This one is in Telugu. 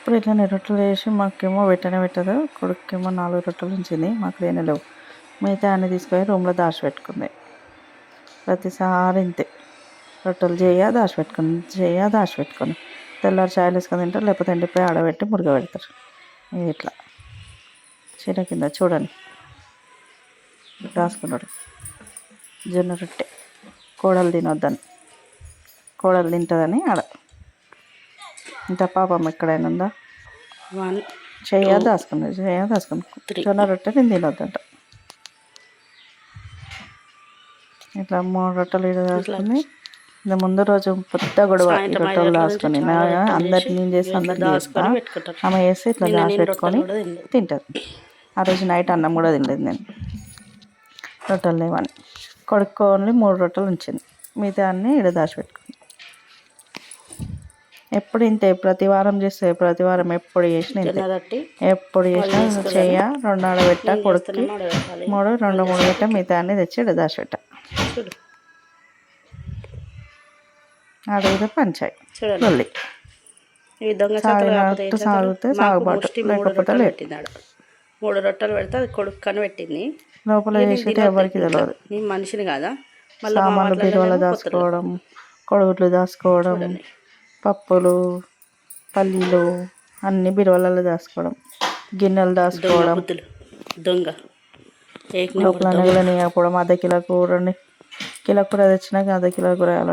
ఎప్పుడు ఇట్లనే రొట్టెలు చేసి మాకేమో పెట్టదు. కొడుకేమో 4 రొట్టెలు ఉంచింది, మాకు తినలేవు. మిగతా అన్ని తీసుకొని రూమ్లో దాచిపెట్టుకుంది. ప్రతిసారి ఇంతే, రొట్టెలు దాచిపెట్టుకొని తెల్లారి చాయలు వేసుకొని తింటారు, లేకపోతే ఎండిపోయి ఆడబెట్టి మురుగ పెడతారు. ఇట్లా చీర కింద చూడండి రాసుకున్నాడు. జొన్న రొట్టె కోడలు తినొద్దని, కోడలు తింటుందని ఆడ. ఇంత పాపం ఎక్కడైనా ఉందా? దాచుకున్నది జొన్న రొట్టె నేను తినొద్దంట. ఇట్లా 3 రొట్టెలు ఈడ దాచుకుని, ఇంకా ముందు రోజు పెద్ద గొడవ. ఈ రొట్టెలు దాచుకొని అందరికి నేను చేసి అందరికి చేస్తా, ఆమె వేసి ఇట్లా దాచిపెట్టుకొని తింటుంది. ఆ రోజు నైట్ అన్నం కూడా తినలేదు నేను, రొట్టెలు లేవని. కొడుకు ఓన్లీ 3 రొట్టెలు ఉంచింది, మిగతా అన్నీ ఈడ దాచిపెట్టుకుంది. ఎప్పుడు ఇంతే, ప్రతి వారం చేస్తే, ప్రతి వారం ఎప్పుడు చేసినా ఇంతే. ఎప్పుడు చేసినా 2 ఆడబెట్టా కొడుకుకి, 3 పెట్టా, మిగతా అన్నీ తెచ్చి ఈడ దాచిపెట్టా. అడిగితే పంచాయి మళ్ళీ సాగితే సాగుబాటు, లేకపోతే లేదు. 3 రొట్టెలు పెడితే అది కొడుకు కని పెట్టింది. లోపల చేసేది ఎవరికి తెలియదు. నీ మనిషిని కాదా, సామాన్లు బీరువాలో దాచుకోవడం, కొడుగుడ్లు దాచుకోవడం, పప్పులు పల్లీలు అన్నీ బీరువాలలో దాచుకోవడం, గిన్నెలు దాచుకోవడం, దొంగ లోపల నెగలని వేయకపోవడం. అర్ధ కిలో కూర తెచ్చినాక అర్ధ కిలో కూర వేయాలి.